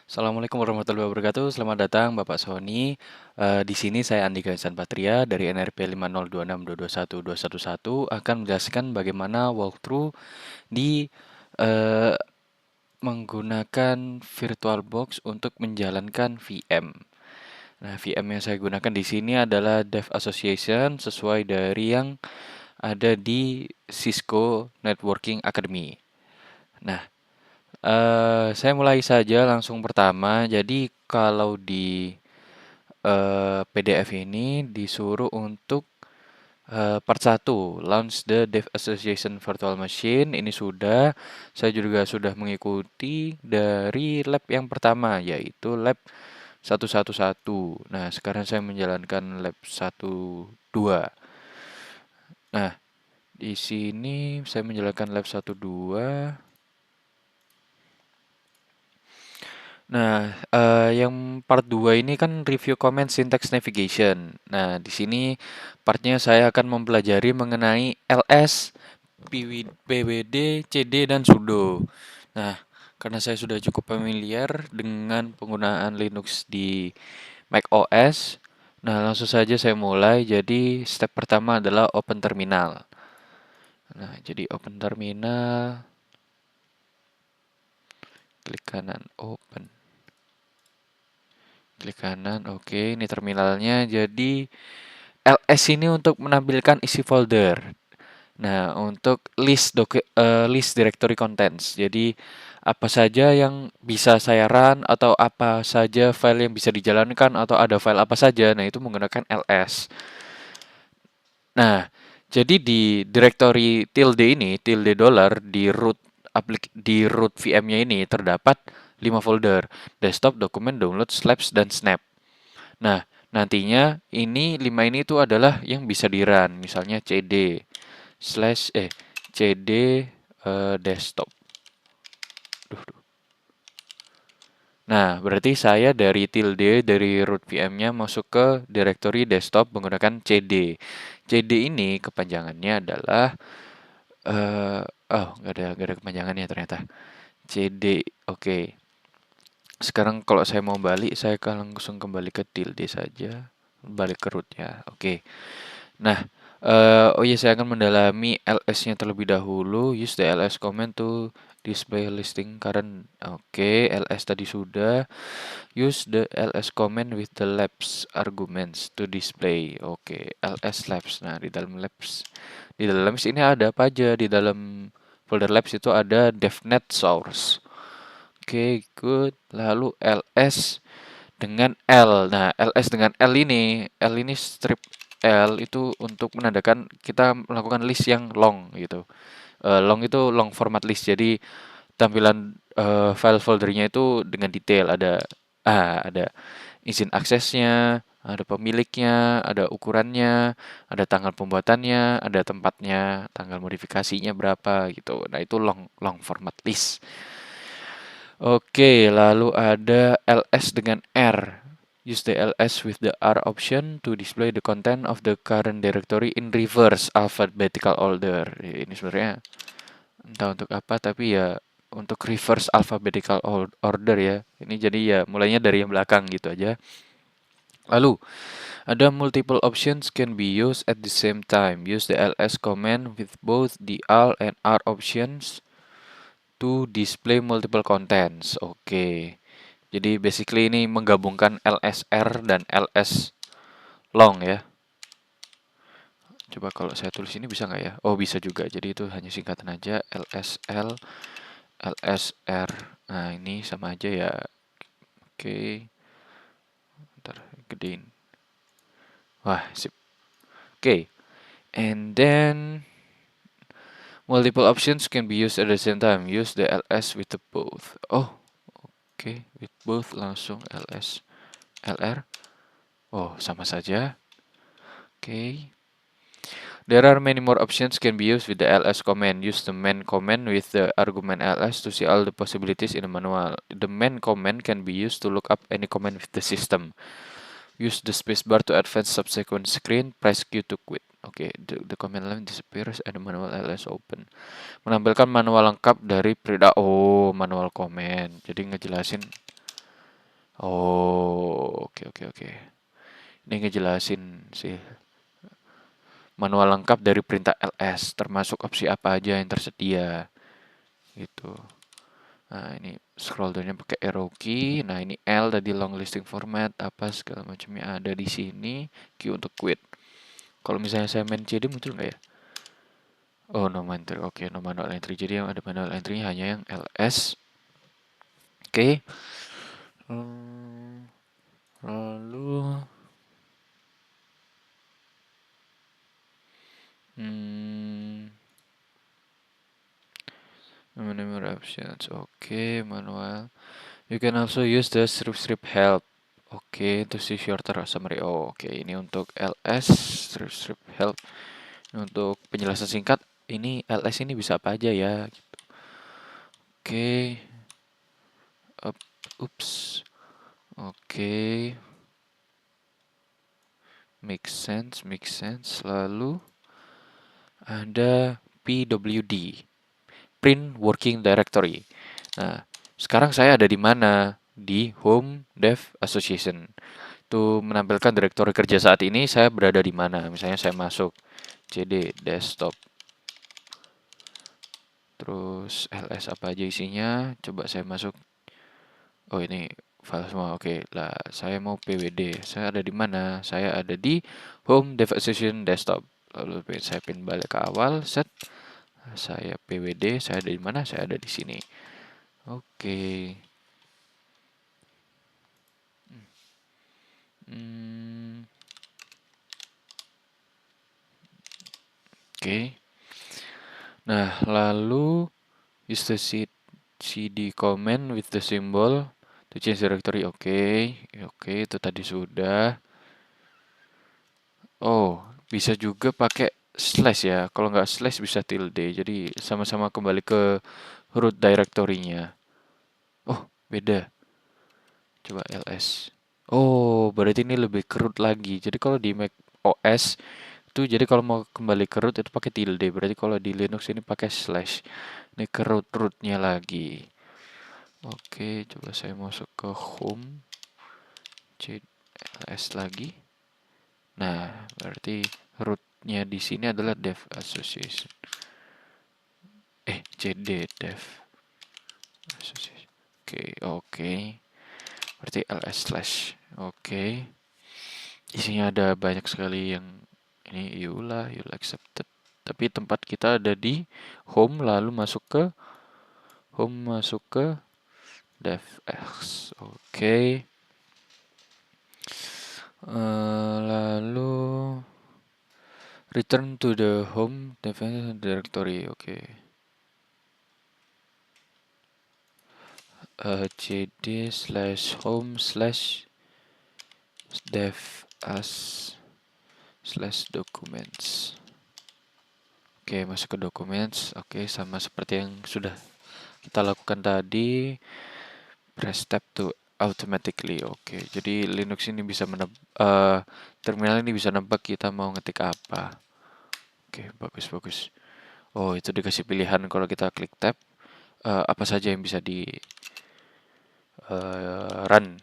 Assalamualaikum warahmatullahi wabarakatuh. Selamat datang Bapak Sony. Di sini saya Andika Insan Patria dari NRP 502622121 akan menjelaskan bagaimana walkthrough di eh, menggunakan VirtualBox untuk menjalankan VM. Nah, VM yang saya gunakan di sini adalah Dev Association sesuai dari yang ada di Cisco Networking Academy. Nah, saya mulai saja langsung pertama. Jadi kalau di PDF ini disuruh untuk part 1, launch the Dev Association Virtual Machine. Ini sudah, saya juga sudah mengikuti dari lab yang pertama, yaitu lab 111. Nah, sekarang saya menjalankan lab 12. Nah, di sini saya menjalankan lab 12. Nah, yang part 2 ini kan review comment syntax navigation. Nah, di sini partnya saya akan mempelajari mengenai ls, pwd, cd, dan sudo. Nah, karena saya sudah cukup familiar dengan penggunaan Linux di Mac OS, nah langsung saja saya mulai. Jadi, step pertama adalah open terminal. Nah, jadi open terminal, klik kanan open. Klik kanan, oke. Ini terminalnya. Jadi ls ini untuk menampilkan isi folder. Nah, untuk list directory contents. Jadi apa saja yang bisa saya run atau apa saja file yang bisa dijalankan atau ada file apa saja. Nah, itu menggunakan ls. Nah, jadi di directory tilde ini, tilde dollar di root VM-nya ini terdapat 5 folder: desktop, dokumen, download, slaps, dan snap. Nah, nantinya ini itu adalah yang bisa di-run, misalnya cd desktop. Duh, duh. Nah, berarti saya dari root VM-nya masuk ke directory desktop menggunakan cd. cd ini kepanjangannya adalah nggak ada kepanjangannya ternyata. cd, oke. Sekarang kalau saya mau balik, saya akan langsung kembali ke tilde saja, balik ke root-nya. Oke. Nah, oh iya, saya akan mendalami ls-nya terlebih dahulu. Use the ls command to display listing current. Oke, ls tadi sudah. Use the ls command with the labs arguments to display. Oke, ls labs. Nah, di dalam labs ini ada apa aja? Di dalam folder labs itu ada devnet source. Oke, good. Lalu ls dengan L. Nah, ls dengan L ini strip L itu untuk menandakan kita melakukan list yang long gitu. Long itu long format list. Jadi tampilan file foldernya itu dengan detail. Ada izin aksesnya, ada pemiliknya, ada ukurannya, ada tanggal pembuatannya, ada tempatnya, tanggal modifikasinya berapa gitu. Nah, itu long long format list. Oke, lalu ada ls dengan R. Use the ls with the R option to display the content of the current directory in reverse alphabetical order. Ini sebenarnya entah untuk apa, tapi ya untuk reverse alphabetical order ya. Ini jadi ya mulainya dari yang belakang gitu aja. Lalu ada multiple options can be used at the same time. Use the ls command with both the AL and R options to display multiple contents. Oke. Jadi basically ini menggabungkan LSR dan LS long ya. Coba kalau saya tulis ini bisa nggak ya? Oh, bisa juga. Jadi itu hanya singkatan aja LSL, LSR. Nah, ini sama aja ya. Oke. Ntar gedein. Wah, sip. Oke. And then multiple options can be used at the same time. Use the ls with the both. Oh, oke. With both langsung ls, lr. Oh, sama saja. Oke. There are many more options can be used with the ls command. Use the main command with the argument ls to see all the possibilities in the manual. The main command can be used to look up any command with the system. Use the spacebar to advance subsequent screen. Press Q to quit. Oke, the command line disappears and the manual ls open. Menampilkan manual lengkap dari Prida. Oh, manual command. Jadi ngejelasin Oh, oke oke oke. Ini ngejelasin sih manual lengkap dari perintah ls, termasuk opsi apa aja yang tersedia gitu. Nah, ini scroll down-nya pakai arrow key. Nah, ini L tadi long listing format apa segala macamnya ada di sini. Q untuk quit. Kalau misalnya saya main CD muncul nggak ya? Oh, no entry. Oke, no manual entry. Jadi yang ada manual entry hanya yang ls. Oke. Lalu hmm, Minimum options. Oke, manual. You can also use the strip help. Oke, to see shorter summary. Oh, oke, ini untuk ls strip help. Untuk penjelasan singkat, ini ls ini bisa apa aja ya? Oke, ups. Oke, make sense, make sense. Lalu ada pwd, print working directory. Nah, sekarang saya ada di mana? Di Home Dev Association. Itu menampilkan direktori kerja saat ini saya berada di mana. Misalnya saya masuk cd desktop. Terus ls apa aja isinya? Coba saya masuk. Oh, ini file semua. Oke, lah saya mau pwd. Saya ada di mana? Saya ada di Home Dev Association desktop. Lalu saya pin balik ke awal, set. Saya pwd, saya ada di mana? Saya ada di sini. Oke. Hmm, oke. Nah, lalu use the cd command with the symbol to change directory. Oke, oke, itu tadi sudah. Oh, bisa juga pakai slash ya. Kalau nggak slash bisa tilde. Jadi sama-sama kembali ke root directory-nya. Oh, beda. Coba ls. Oh, berarti ini lebih ke root lagi. Jadi kalau di Mac OS itu jadi kalau mau kembali ke root itu pakai tilde. Berarti kalau di Linux ini pakai slash. Ini ke root-rootnya lagi. Oke, coba saya masuk ke home. ls lagi. Nah, berarti rootnya di sini adalah dev association. cd dev association. Oke. Berarti ls slash. Oke. Isinya ada banyak sekali yang ini you'll accepted. Tapi tempat kita ada di home, lalu masuk ke devx. Oke. Lalu return to the home devx directory. Oke. cd slash home slash dev as slash documents. Oke, masuk ke documents. Oke, sama seperti yang sudah kita lakukan tadi. Press tab to automatically. Oke, jadi Linux ini bisa terminal ini bisa nebak kita mau ngetik apa. Oke, bagus. Oh, itu dikasih pilihan kalau kita klik tab apa saja yang bisa di run.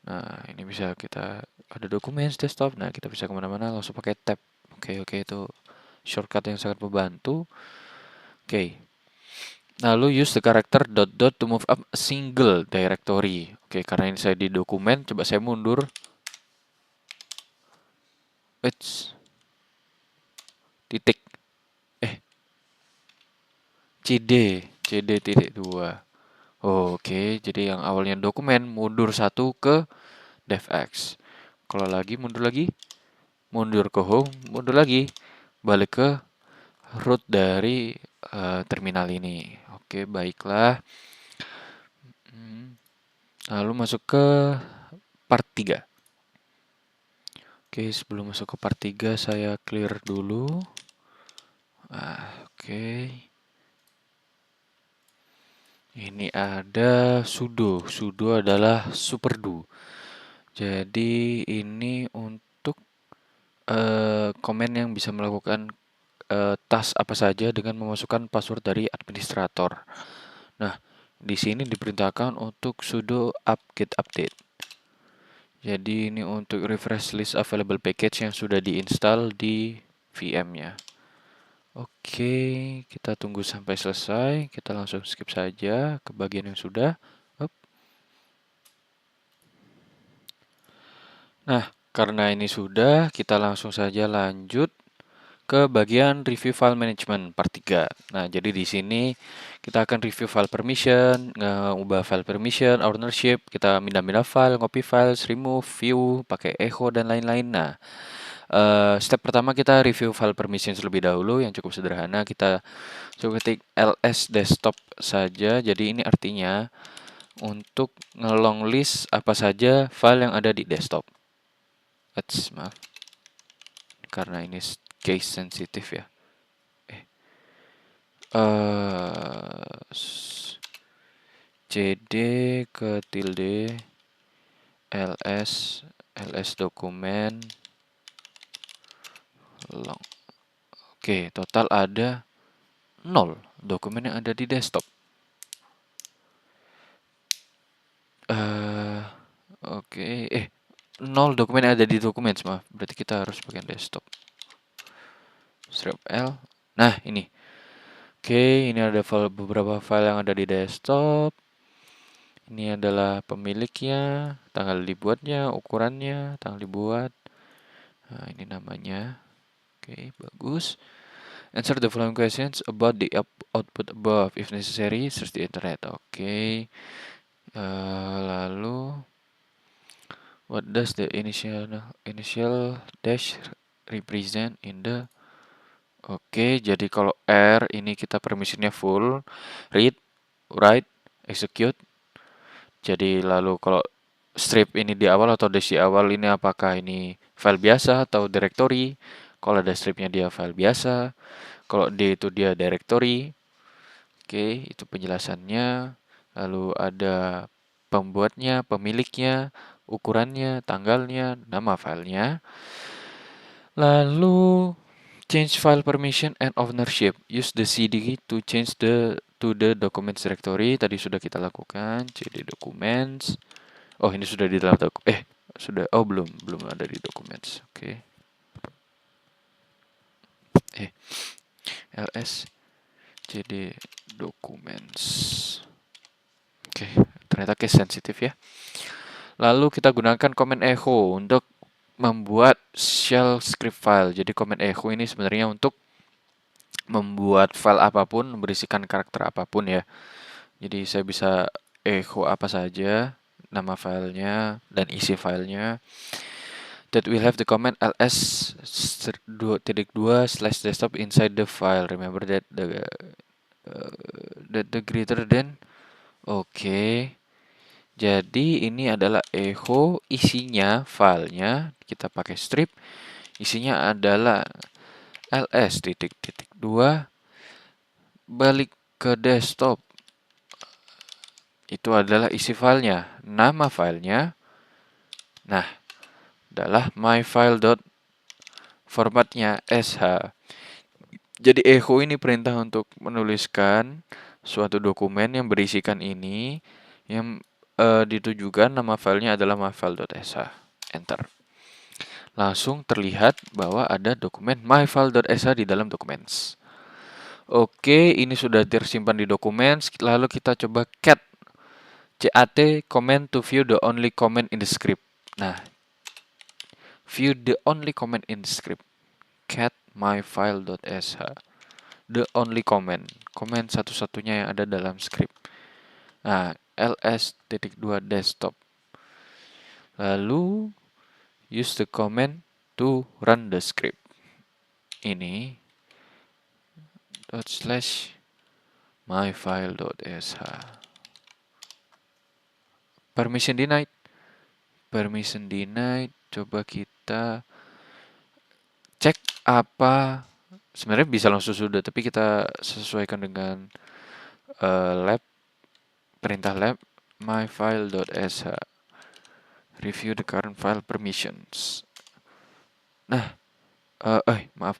Nah, ini bisa kita ada dokumen desktop. Nah, kita bisa kemana-mana langsung pakai tab. Oke, itu shortcut yang sangat membantu. Oke. Lalu use the character dot dot to move up a single directory. Oke, karena ini saya di dokumen, coba saya mundur. Eits. Titik. cd titik 2. Oke, jadi yang awalnya dokumen mundur satu ke devx. Kalau lagi mundur ke home, mundur lagi, balik ke root dari terminal ini. Oke, baiklah. Lalu masuk ke part 3. Oke, sebelum masuk ke part 3 saya clear dulu. Oke. Ini ada sudo. Sudo adalah superdo. Jadi ini untuk komen yang bisa melakukan task apa saja dengan memasukkan password dari administrator. Nah, Di sini diperintahkan untuk sudo apt-get update. Jadi ini untuk refresh list available package yang sudah diinstal di VM-nya. Oke, kita tunggu sampai selesai. Kita langsung skip saja ke bagian yang sudah. Up. Nah, karena ini sudah, kita langsung saja lanjut ke bagian review file management part 3. Nah, jadi di sini kita akan review file permission, ubah file permission, ownership, kita pindah-pindah file, copy files, remove, view, pakai echo dan lain-lain. Nah, step pertama kita review file permission terlebih dahulu yang cukup sederhana. Kita coba ketik ls desktop saja. Jadi ini artinya untuk ngelong list apa saja file yang ada di desktop. Maaf, karena ini case sensitif ya. Cd ke tilde ls dokumen long. Oke, total ada 0 dokumen yang ada di desktop. Oke, 0 dokumen yang ada di dokumen, maaf. Berarti kita harus pakai desktop. Strip L. Nah, ini. Oke, ini ada beberapa file yang ada di desktop. Ini adalah pemiliknya, tanggal dibuatnya, ukurannya, tanggal dibuat. Nah, ini namanya. Oke, bagus. Answer the following questions about the output above. If necessary, search the internet. Oke. Lalu, what does the initial dash represent in the... Oke, jadi kalau R ini kita permisinya full, read, write, execute. Jadi lalu kalau strip ini di awal atau dash di awal ini apakah ini file biasa atau directory? Kalau ada stripnya dia file biasa. Kalau D itu dia directory. Oke, itu penjelasannya. Lalu ada pembuatnya, pemiliknya, ukurannya, tanggalnya, nama filenya. Lalu change file permission and ownership. Use the cd to change to the documents directory. Tadi sudah kita lakukan. Cd documents. Oh, ini sudah di dalam sudah. Oh, belum ada di documents. Oke. ls cd documents. Oke, ternyata case sensitif ya. Lalu kita gunakan command echo untuk membuat shell script file. Jadi command echo ini sebenarnya untuk membuat file apapun, berisikan karakter apapun ya. Jadi saya bisa echo apa saja, nama filenya dan isi filenya. That will have the command ls:2.2/desktop inside the file. Remember that the greater than. Oke. Jadi ini adalah echo, isinya filenya kita pakai strip, isinya adalah ls:2 balik ke desktop. Itu adalah isi filenya. Nama filenya, nah, adalah myfile.formatnya sh. Jadi echo ini perintah untuk menuliskan suatu dokumen yang berisikan ini, yang ditujukan nama filenya adalah myfile.sh. Enter. Langsung terlihat bahwa ada dokumen myfile.sh di dalam documents. Oke, ini sudah tersimpan di documents. Lalu kita coba cat comment to view the only comment in the script. Nah, view the only comment in the script. Cat myfile.sh. The only comment satu-satunya yang ada dalam script. Nah, ls:2 desktop. Lalu use the command to run the script. Ini /myfile.sh. Permission denied. Coba kita cek apa. Sebenarnya bisa langsung sudah, tapi kita sesuaikan dengan perintah lab myfile.sh. Review the current file permissions. Nah, maaf.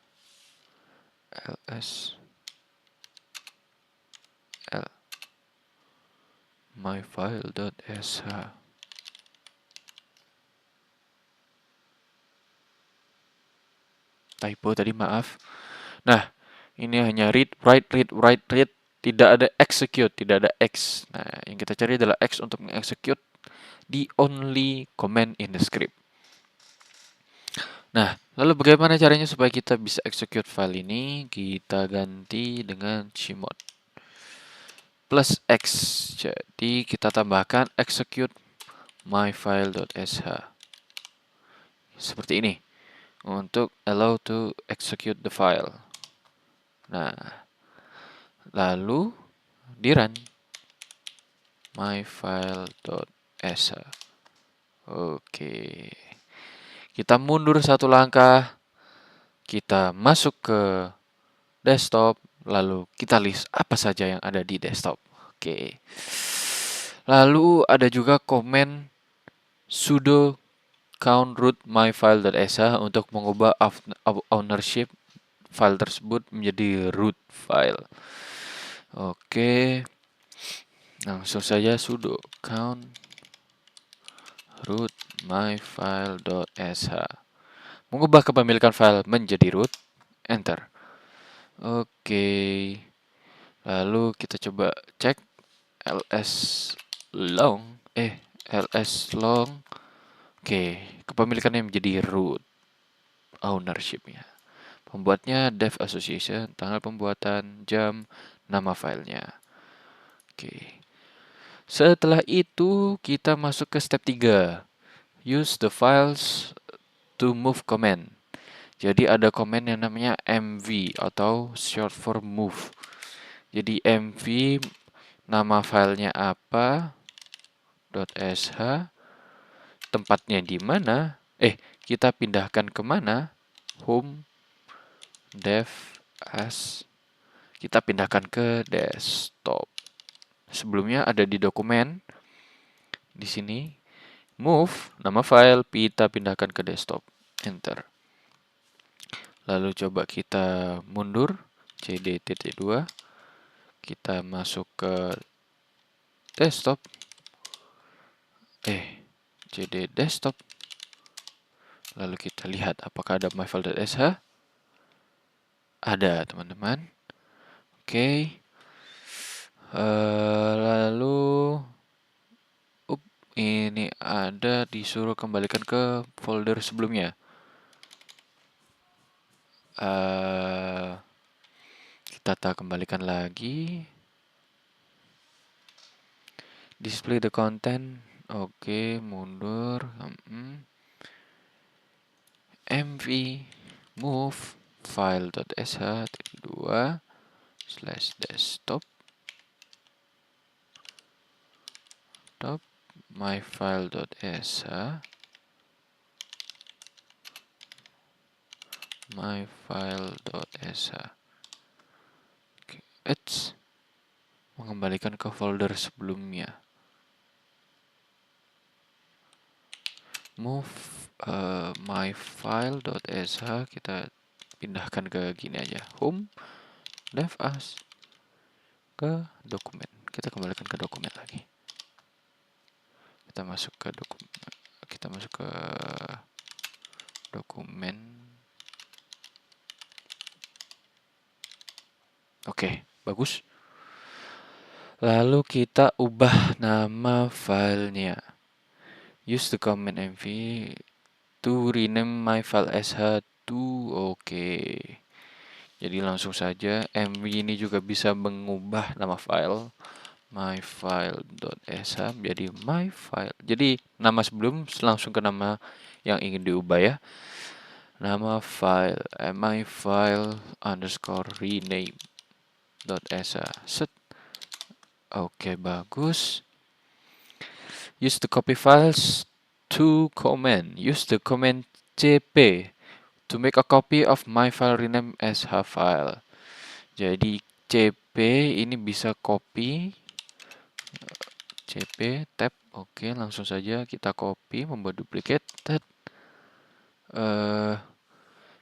myfile.sh. Typo tadi, maaf. Nah, ini hanya read, write, tidak ada execute, tidak ada X. Nah, yang kita cari adalah X untuk mengexecute the only command in the script. Nah, lalu bagaimana caranya supaya kita bisa execute file ini? Kita ganti dengan chmod plus X. Jadi kita tambahkan execute myfile.sh. Seperti ini. Untuk allow to execute the file. Nah, lalu di run myfile.sh. Oke. Kita mundur satu langkah. Kita masuk ke desktop. Lalu kita list apa saja yang ada di desktop. Oke. Lalu ada juga komen sudo count root myfile.sh untuk mengubah ownership file tersebut menjadi root file. Oke. Langsung saja sudo count root myfile.sh. Mengubah kepemilikan file menjadi root. Enter. Oke. Lalu kita coba cek ls long. ls long. Oke, kepemilikannya menjadi root. Ownership-nya. Pembuatnya dev association, tanggal pembuatan, jam, nama filenya. Oke. Setelah itu kita masuk ke step 3. Use the files to move command. Jadi ada command yang namanya mv atau short for move. Jadi mv nama filenya apa, .sh, tempatnya di mana, kita pindahkan kemana, home, dev, as, kita pindahkan ke desktop. Sebelumnya ada di dokumen, di sini, move, nama file, kita pindahkan ke desktop, enter. Lalu coba kita mundur, cd-2, kita masuk ke desktop, cd desktop, lalu kita lihat apakah ada myfile.sh. Ada, teman-teman. Oke. Lalu ini ada disuruh kembalikan ke folder sebelumnya. Kita kembalikan lagi. Display the content. Oke, mundur. mv move file.sh/desktop myfile.sh myfile.sh. It's mengembalikan ke folder sebelumnya. Move myfile.sh, kita pindahkan ke gini aja, home, dev as, ke dokumen. Kita kembalikan ke dokumen lagi. Kita masuk ke dokumen. Oke, bagus. Lalu kita ubah nama filenya. Use the command mv to rename myfile.sh to Jadi langsung saja mv ini juga bisa mengubah nama file myfile.sh menjadi myfile. Jadi nama sebelum langsung ke nama yang ingin diubah ya. Nama file myfile_rename.sh. Set. Oke, bagus. Use the copy files to command. Use the command cp to make a copy of myfile rename sh file. Jadi cp ini bisa copy. cp tab. Oke, langsung saja kita copy, membuat duplicate.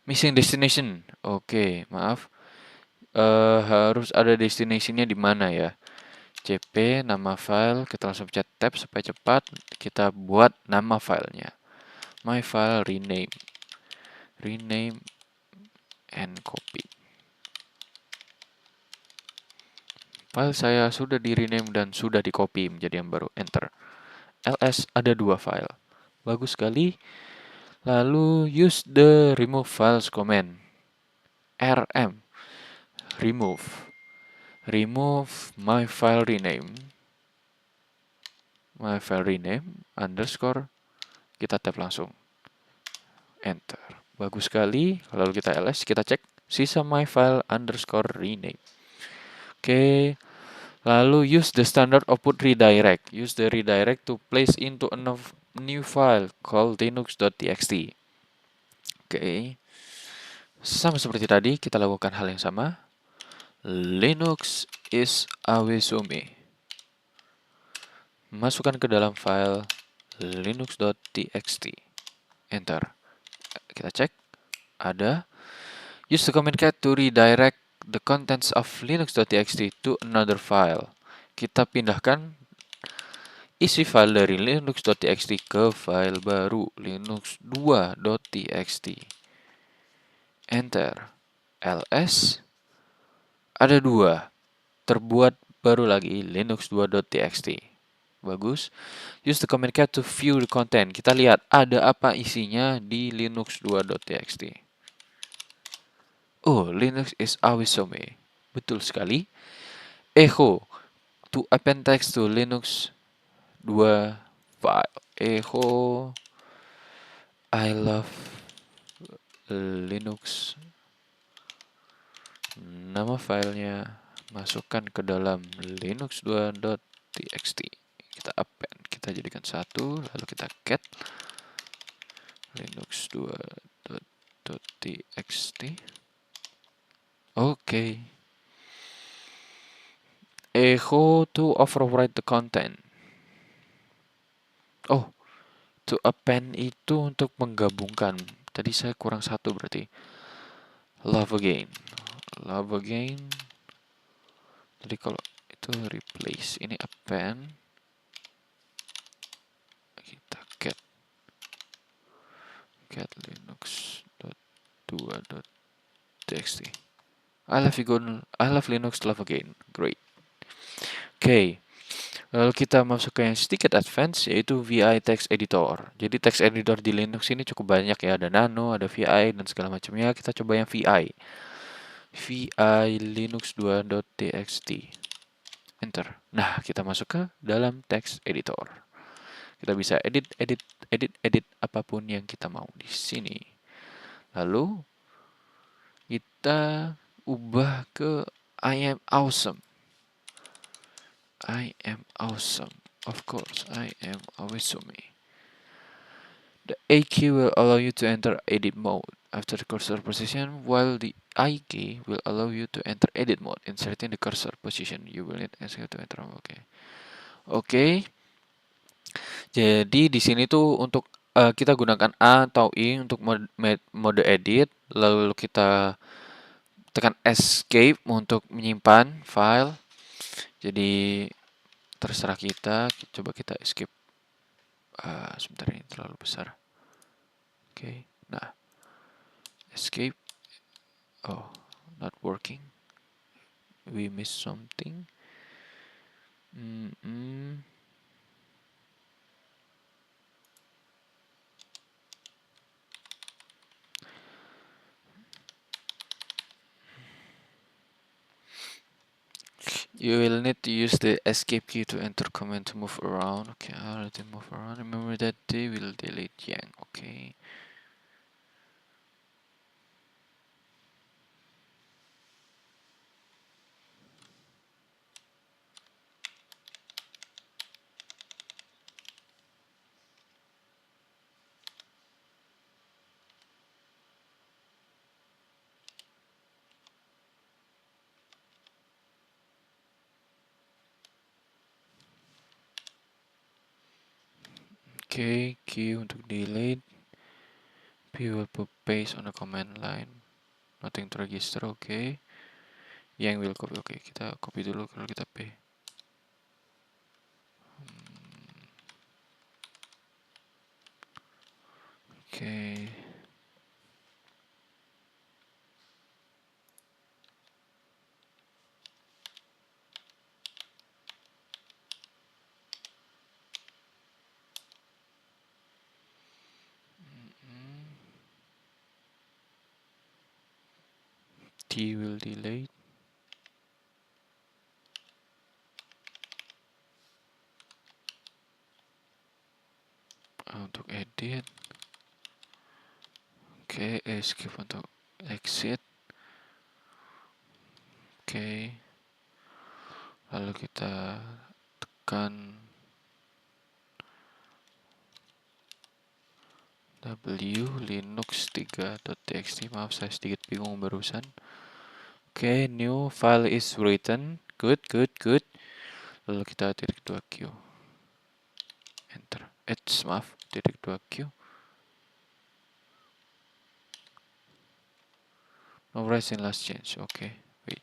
Missing destination. Oke, maaf. Harus ada destination-nya di mana ya? cp nama file, kita langsung pencet tab supaya cepat. Kita buat nama filenya. My file rename and copy. File saya sudah di rename dan sudah di copy menjadi yang baru. Enter. ls ada 2 file. Bagus sekali. Lalu use the remove files command. rm remove my file rename underscore, kita tap langsung. Enter. Bagus sekali. Lalu kita ls, kita cek sisa my file underscore rename. Oke. Lalu use the standard output redirect. Use the redirect to place into a new file called linux.txt. Oke. Sama seperti tadi, kita lakukan hal yang sama. Linux is awesome. Masukkan ke dalam file linux.txt. Enter. Kita cek. Ada. Use the command cat to redirect the contents of linux.txt to another file. Kita pindahkan isi file dari linux.txt ke file baru linux2.txt. Enter. ls ada 2. Terbuat baru lagi linux2.txt. Bagus. Use the command cat to view the content. Kita lihat ada apa isinya di linux2.txt. Oh, Linux is awesome. Betul sekali. Echo to append text to Linux 2 file. Echo I love Linux. Nama filenya masukkan ke dalam linux2.txt. Kita append, kita jadikan 1, lalu kita cat linux2.txt. Oke. Echo to overwrite the content. Oh, to append itu untuk menggabungkan. Tadi saya kurang 1 berarti. Love again. Jadi kalau itu replace, ini append. Kita cat linux.2.txt. I love Linux, love again. Great. Oke. Lalu kita masuk ke yang sedikit advance, yaitu VI Text Editor. Jadi text editor di Linux ini cukup banyak ya, ada Nano, ada VI, dan segala macamnya. Kita coba yang VI. VI linux2.txt. Enter. Nah, kita masuk ke dalam text editor. Kita bisa edit apapun yang kita mau di sini. Lalu kita ubah ke I am awesome. I am awesome. Of course, I am awesome. The A key will allow you to enter edit mode after the cursor position, while the I key will allow you to enter edit mode. Inserting the cursor position, you will need escape to enter. Oke. Jadi di sini tuh untuk kita gunakan A atau I untuk mode edit, lalu kita tekan escape untuk menyimpan file. Jadi terserah kita. Coba kita escape. Sebentar, ini terlalu besar. Oke. Nah, escape. Oh, not working. We missed something. You will need to use the escape key to enter command to move around. Okay, I already move around. Remember that they will delete Yang. Okay. Okay, Q untuk delete. P will put paste on the command line. Nothing to register, okay. Yang will copy, okay. Kita copy dulu kalau kita P. Oke. T will delete. Untuk edit. Oke, escape untuk exit. Oke. Lalu kita tekan W linux 3.txt. Maaf, saya sedikit bingung barusan. Oke, new file is written. Good. Lalu kita titik 2Q. Enter. Maaf, titik 2Q. No rise in last change. Oke, wait.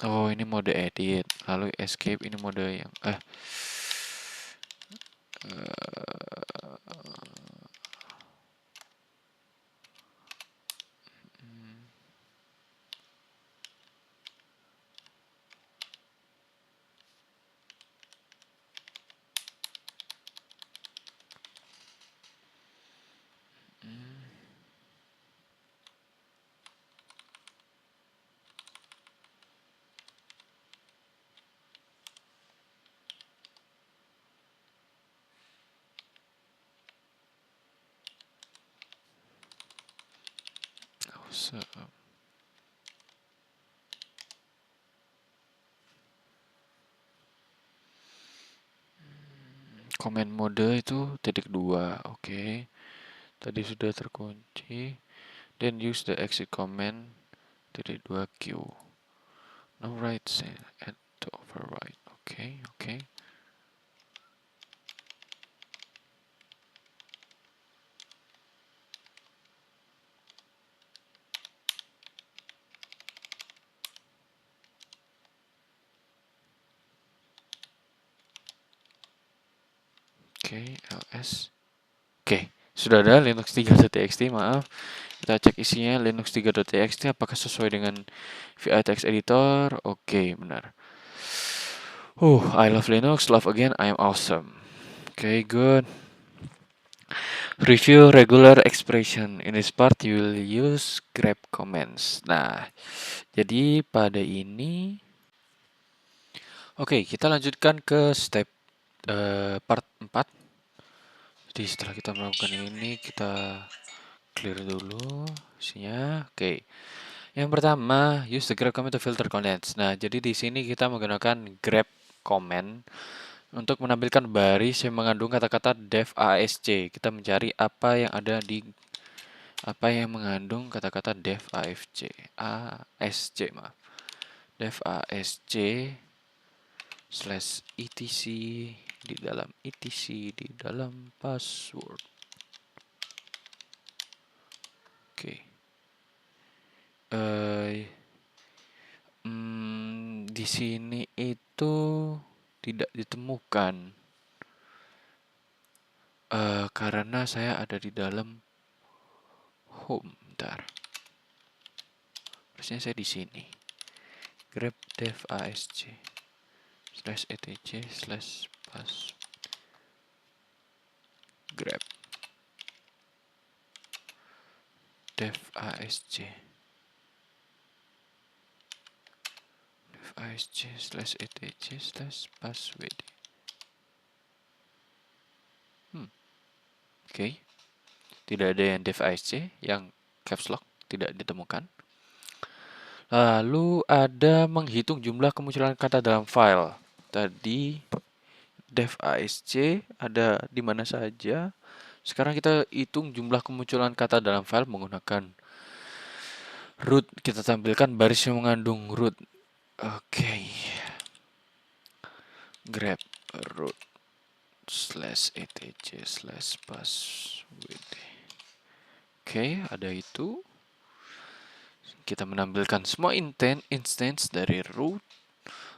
Oh, ini mode edit. Lalu escape, ini mode yang comment mode itu titik 2. Oke. Tadi sudah terkunci. Then use the exit command titik 2Q. No right and to override. Oke. Oke, ls. Oke, sudah ada linux 3.txt. Maaf, kita cek isinya. Linux 3.txt apakah sesuai dengan VI text editor? Oke, benar. I love Linux, love again, I am awesome. Okay, good. Review regular expression. In this part you will use grep comments. Nah, jadi pada ini oke, kita lanjutkan ke step part 4. Jadi setelah kita melakukan ini, kita clear dulu isinya. Oke. Yang pertama, use the grep comment to filter contents. Nah, jadi di sini kita menggunakan grep comment untuk menampilkan baris yang mengandung kata-kata def asc. Kita mencari apa yang mengandung kata-kata def asc. Maaf. Def asc /etc di dalam etc di dalam password. Oke. Di sini itu tidak ditemukan karena saya ada di dalam home. Bentar. Harusnya saya di sini. Grep def asc /etc/pass grep def asc /etc/passwd. Oke. Tidak ada yang def asc, yang caps lock tidak ditemukan. Lalu ada menghitung jumlah kemunculan kata dalam file. Tadi def asc ada di mana saja. Sekarang kita hitung jumlah kemunculan kata dalam file menggunakan root. Kita tampilkan baris yang mengandung root. Oke. Grep root /etc/passwd. Oke, ada itu. Kita menampilkan semua instance dari root.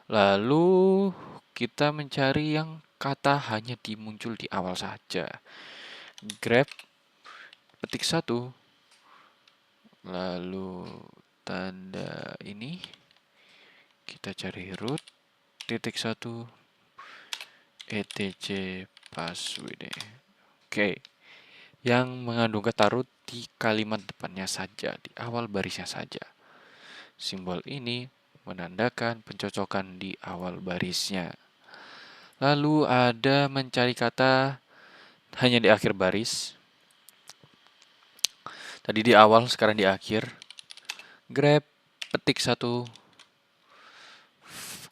Lalu kita mencari yang kata hanya muncul di awal saja. Grab, petik 1, lalu tanda ini, kita cari root, titik 1, etc password. Oke, yang mengandung kata root di kalimat depannya saja, di awal barisnya saja. Simbol ini menandakan pencocokan di awal barisnya. Lalu ada mencari kata hanya di akhir baris. Tadi di awal, sekarang di akhir. Grab, petik 1.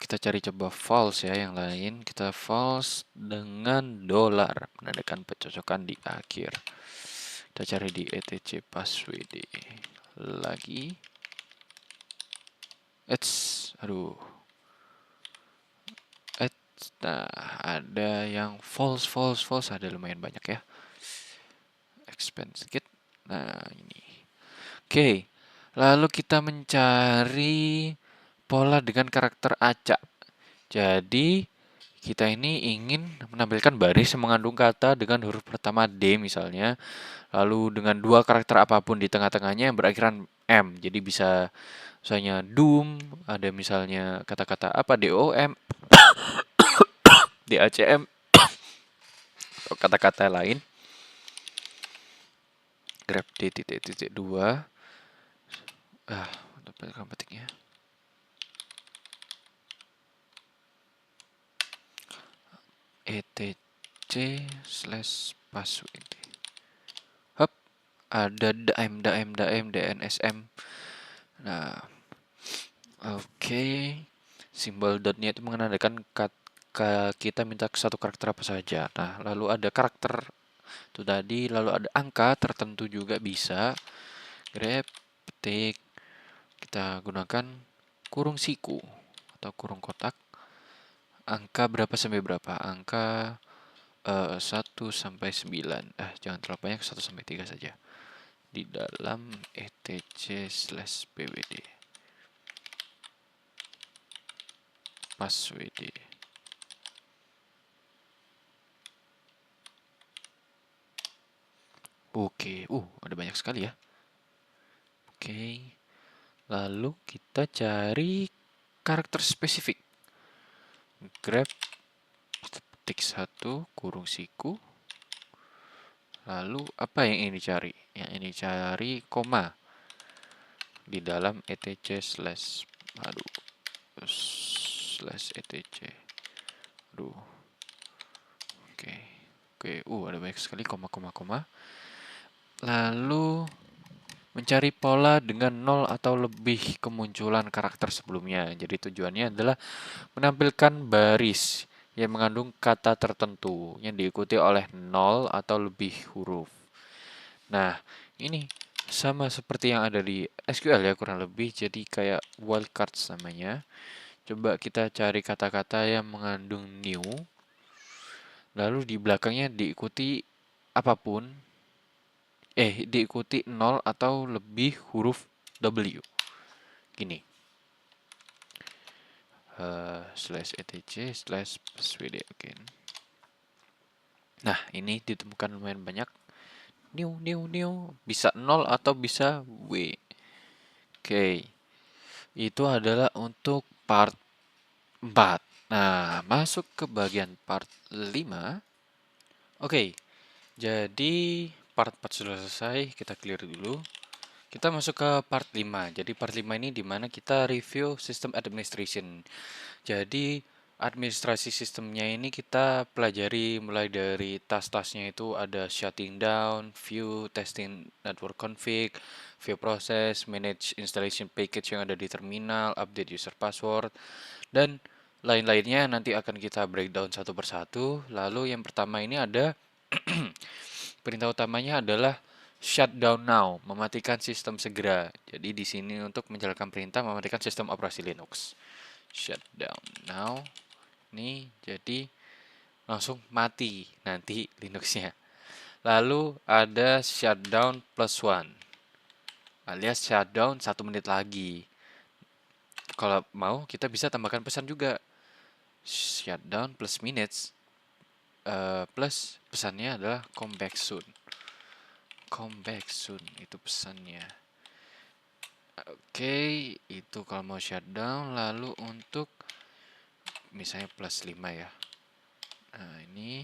Kita cari coba false ya, yang lain. Kita false dengan dollar, menandakan pencocokan di akhir. Kita cari di etc password lagi. Aduh. Nah, ada yang false, ada lumayan banyak ya. Expand sedikit. Nah, ini. Oke. Lalu kita mencari pola dengan karakter acak. Jadi, kita ini ingin menampilkan baris yang mengandung kata dengan huruf pertama D misalnya. Lalu dengan dua karakter apapun di tengah-tengahnya yang berakhiran M. Jadi bisa misalnya doom, ada misalnya kata-kata apa DOM, DACM, atau kata-kata lain. Grab D titik 2. Dapatkan petiknya. etc/password. Hop, ada daim, DNSM. Nah, oke. Simbol dotnya itu menandakan kita minta satu karakter apa saja. Nah, lalu ada karakter itu tadi, lalu ada angka tertentu juga bisa. Grab, petik. Kita gunakan kurung siku atau kurung kotak. Angka berapa sampai berapa? Angka 1 sampai 9. Jangan terlalu banyak, 1 sampai 3 saja. Di dalam etc/pwd. Password. Oke, ada banyak sekali ya. Oke. Lalu kita cari karakter spesifik. Grab, petik 1, kurung siku. Lalu apa yang ini cari? Yang ini cari koma di dalam etc/. /etc. Oke, ada banyak sekali koma. Lalu mencari pola dengan 0 atau lebih kemunculan karakter sebelumnya. Jadi tujuannya adalah menampilkan baris yang mengandung kata tertentu yang diikuti oleh 0 atau lebih huruf. Nah, ini sama seperti yang ada di SQL ya, kurang lebih. Jadi kayak wildcards namanya. Coba kita cari kata-kata yang mengandung new. Lalu di belakangnya diikuti apapun. Diikuti 0 atau lebih huruf W. Gini. /etc/password again. Nah, ini ditemukan lumayan banyak. New. Bisa 0 atau bisa W. Oke. Itu adalah untuk part 4. Nah, masuk ke bagian part 5. Oke. Jadi part 4 sudah selesai, kita clear dulu. Kita masuk ke part 5. Jadi part 5 ini dimana kita review sistem administration. Jadi administrasi sistemnya ini kita pelajari mulai dari tas-tasnya itu ada shutting down, view, testing network config, view process, manage installation package yang ada di terminal, update user password, dan lain-lainnya nanti akan kita breakdown satu persatu. Lalu yang pertama ini ada perintah utamanya adalah shutdown now, mematikan sistem segera. Jadi di sini untuk menjalankan perintah mematikan sistem operasi Linux. Shutdown now. Nih, jadi langsung mati nanti Linuxnya. Lalu ada shutdown +1, alias shutdown 1 menit lagi. Kalau mau kita bisa tambahkan pesan juga, shutdown +minutes. plus pesannya adalah come back soon. Come back soon itu pesannya. Oke, itu kalau mau shutdown. Lalu untuk misalnya plus 5 ya. Nah, ini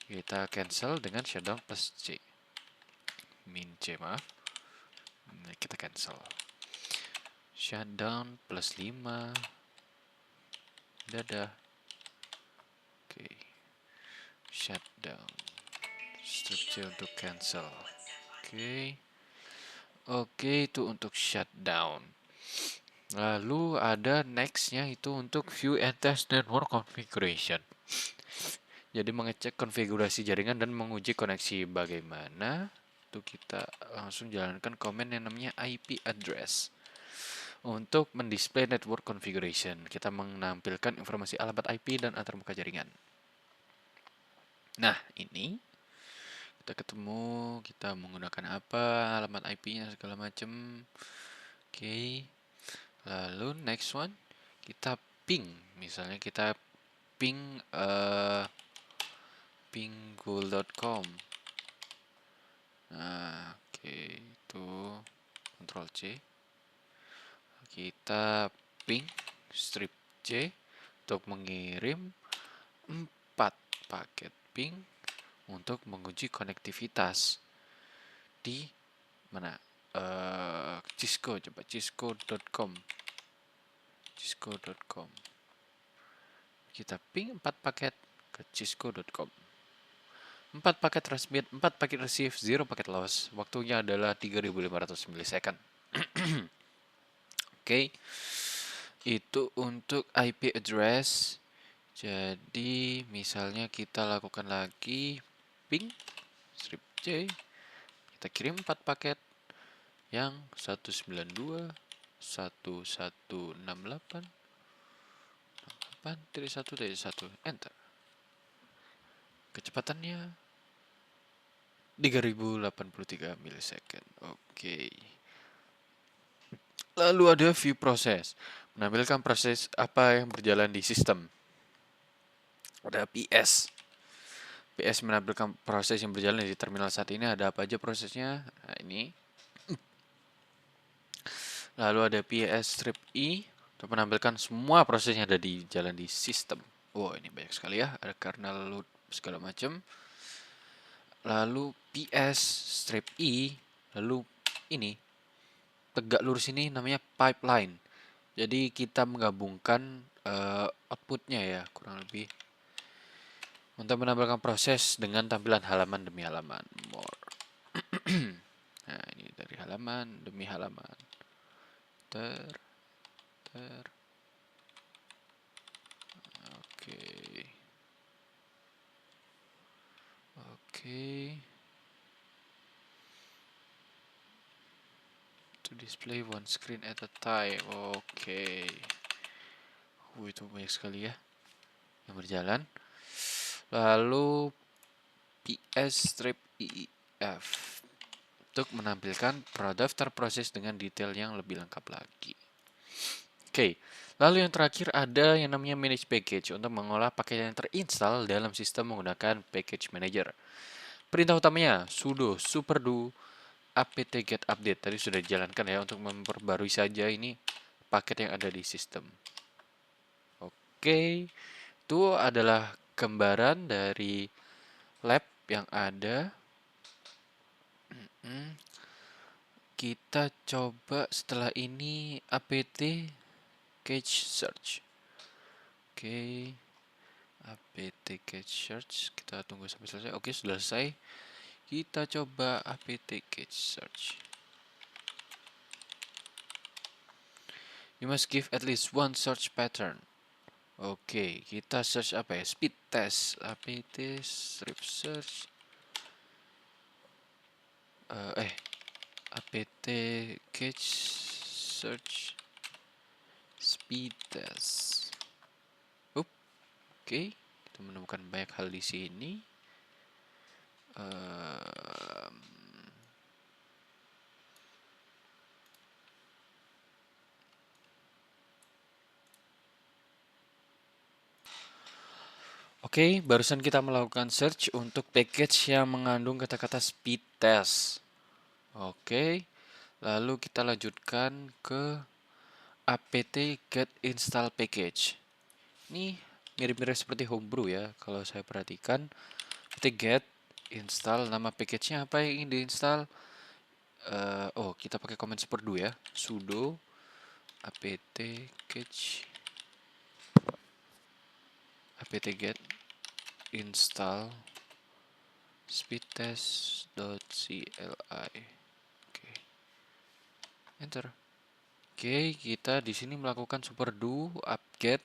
kita cancel dengan shutdown plus C. Min C, maaf. Nah, kita cancel. Shutdown plus 5. Dadah. Oke. Shutdown. Strip C untuk cancel. Oke. Oke, itu untuk shutdown. Lalu ada nextnya itu untuk view and test network configuration. Jadi mengecek konfigurasi jaringan dan menguji koneksi. Bagaimana? Itu kita langsung jalankan komen yang namanya IP address. Untuk mendisplay network configuration, kita menampilkan informasi alamat IP dan antarmuka jaringan. Nah, ini kita ketemu, kita menggunakan apa, alamat IP-nya segala macam. Oke. Lalu next one, kita ping. Misalnya kita ping pinggul.com. Nah, oke, itu Ctrl C. Kita ping strip C untuk mengirim 4 paket ping untuk menguji konektivitas di mana? Cisco, coba cisco.com. Cisco.com. Kita ping 4 paket ke cisco.com. 4 paket transmit, 4 paket receive, 0 paket loss. Waktunya adalah 3500 milisecond. Oke. Itu untuk IP address. Jadi misalnya kita lakukan lagi ping strip C. Kita kirim 4 paket yang 192 1168 8.1.1 enter. Kecepatannya 3083 milisecond. Oke. Lalu ada view proses, menampilkan proses apa yang berjalan di sistem. Ada PS. PS menampilkan proses yang berjalan di terminal saat ini. Ada apa aja prosesnya? Nah, ini. Lalu ada PS strip I untuk menampilkan semua proses yang ada di jalan di sistem. Wow, ini banyak sekali ya. Ada kernel load segala macam. Lalu PS strip I. Lalu ini tegak lurus ini namanya pipeline. Jadi kita menggabungkan outputnya ya, kurang lebih untuk menampilkan proses dengan tampilan halaman demi halaman. More. Nah, ini dari halaman demi halaman. Oke. To display one screen at a time. Oke. Itu banyak sekali ya yang berjalan. Lalu PS strip IIF untuk menampilkan daftar proses dengan detail yang lebih lengkap lagi. Oke. Lalu yang terakhir ada yang namanya manage package untuk mengolah paket yang terinstall dalam sistem menggunakan package manager. Perintah utamanya sudo superdo apt-get update. Tadi sudah dijalankan ya untuk memperbarui saja ini paket yang ada di sistem. Oke, itu adalah gambaran dari lab yang ada. Kita coba setelah ini apt cache search. Oke, apt cache search. Kita tunggu sampai selesai. Oke, sudah selesai. Kita coba apt cache search. You must give at least one search pattern. Oke, kita search apa ya? Speed test. Apt strip search. Apt cache search speed test. Oke, kita menemukan banyak hal di sini. Oke, barusan kita melakukan search untuk package yang mengandung kata-kata speed test. Oke, lalu kita lanjutkan ke apt get install package. Ini mirip-mirip seperti Homebrew ya, kalau saya perhatikan. Apt get install, nama package-nya apa yang ingin diinstal? Kita pakai command super-do ya, sudo apt get install speedtest.cli. Oke, enter. Oke, kita di sini melakukan super-do apt-get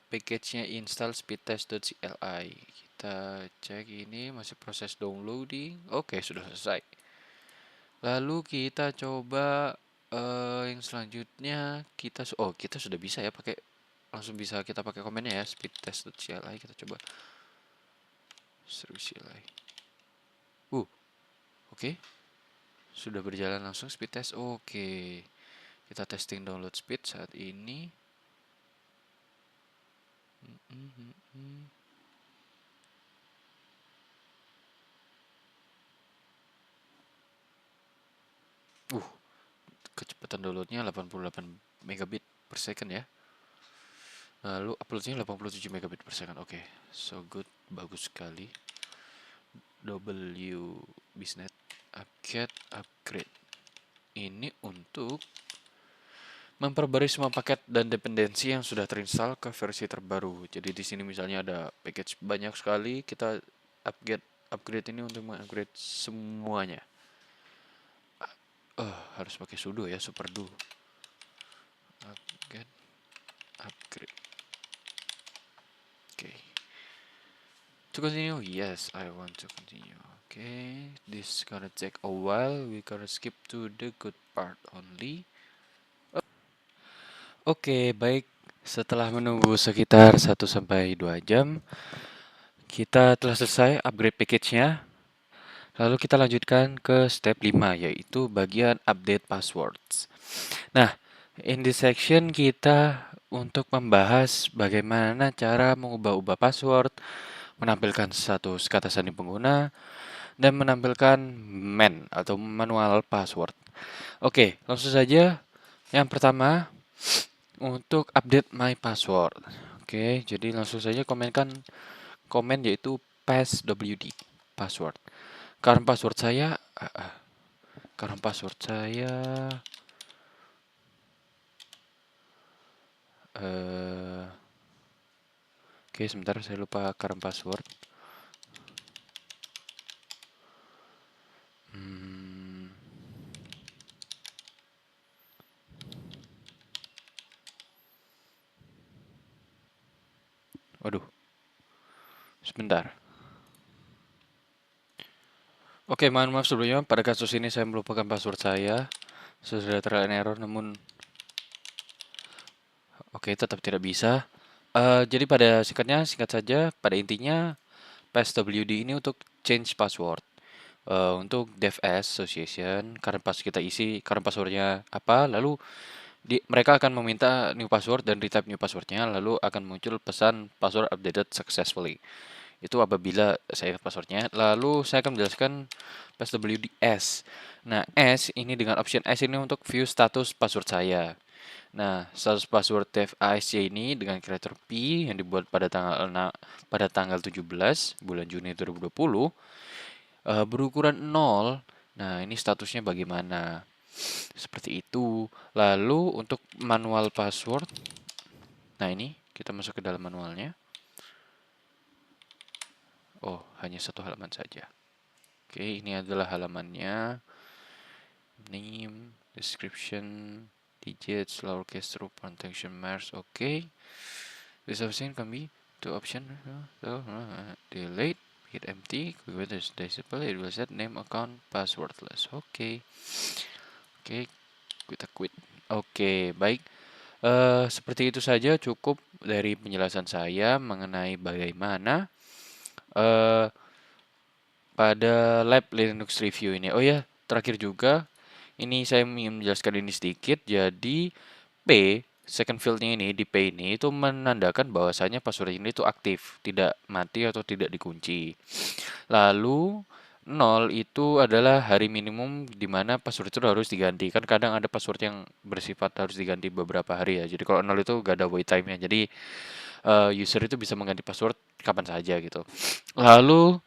package-nya install speedtest.cli. Kita cek ini masih proses downloading. Oke, sudah selesai. Lalu kita coba yang selanjutnya kita sudah bisa ya pakai langsung bisa kita pakai komennya ya speedtest.cli. Kita coba service CLI. Oke. Sudah berjalan langsung speed test. Oke. Kita testing download speed saat ini. Kecepatan downloadnya 88 megabit per second ya. Lalu uploadnya 87 megabit per second. Oke, so good, bagus sekali. Wbiznet apt-get upgrade. Ini untuk memperbarui semua paket dan dependensi yang sudah terinstall ke versi terbaru. Jadi di sini misalnya ada package banyak sekali, kita upgrade ini untuk mengupgrade semuanya. Harus pakai sudo ya, super-do. Apt-get upgrade. Okay. To continue, yes, I want to continue. Okay, this gonna take a while. We gonna skip to the good part only. Oke, baik. Setelah menunggu sekitar 1-2 jam, kita telah selesai upgrade package-nya. Lalu kita lanjutkan ke step 5, yaitu bagian update passwords. Nah, in this section kita untuk membahas bagaimana cara mengubah-ubah password, menampilkan status kata sandi pengguna, dan menampilkan man atau manual password. Oke, langsung saja. Yang pertama, untuk update my password. Oke, jadi langsung saja komen yaitu passwd password. Current password saya oke, sebentar, saya lupa current password. Waduh, sebentar. Oke, mohon maaf sebelumnya, pada kasus ini saya melupakan password saya. Sudah terlihat error, namun oke, tetap tidak bisa. Jadi pada singkat saja, pada intinya passwd ini untuk change password. Untuk DevS Association, current password kita isi current passwordnya apa, lalu mereka akan meminta new password dan retype new passwordnya, lalu akan muncul pesan password updated successfully. Itu apabila saya ingat passwordnya. Lalu saya akan menjelaskan passwds. Nah, S ini dengan option S ini untuk view status password saya. Nah, status password DevASC ini dengan kreator P yang dibuat pada tanggal 17 bulan Juni 2020 berukuran 0. Nah, ini statusnya bagaimana? Seperti itu. Lalu untuk manual password, nah ini kita masuk ke dalam manualnya. Oh, hanya satu halaman saja. Oke, ini adalah halamannya. Name, description, digits, lowercase through punctuation marks. Oke. This option can be two option. Delete, hit empty, with this disable, it will set name, account, passwordless. Oke, kita quit. Oke, baik. Seperti itu saja cukup dari penjelasan saya mengenai bagaimana pada lab Linux review ini. Oh ya, terakhir juga ini saya ingin menjelaskan ini sedikit. Jadi P second fieldnya ini di P ini itu menandakan bahwasanya password ini itu aktif, tidak mati atau tidak dikunci. Lalu 0 itu adalah hari minimum di mana password itu harus diganti. Kan kadang ada password yang bersifat harus diganti beberapa hari ya. Jadi kalau 0 itu gak ada wait time-nya. Jadi user itu bisa mengganti password kapan saja gitu. Lalu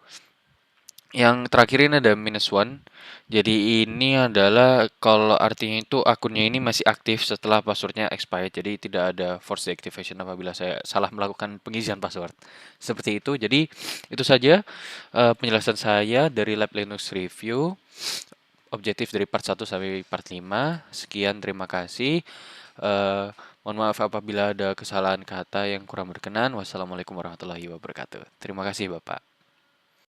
yang terakhir ini ada -1. Jadi ini adalah kalau artinya itu akunnya ini masih aktif setelah passwordnya expired. Jadi tidak ada force deactivation apabila saya salah melakukan pengisian password. Seperti itu. Jadi itu saja penjelasan saya dari Lab Linux Review. Objektif dari part 1 sampai part 5. Sekian, terima kasih. Mohon maaf apabila ada kesalahan kata yang kurang berkenan. Wassalamualaikum warahmatullahi wabarakatuh. Terima kasih Bapak.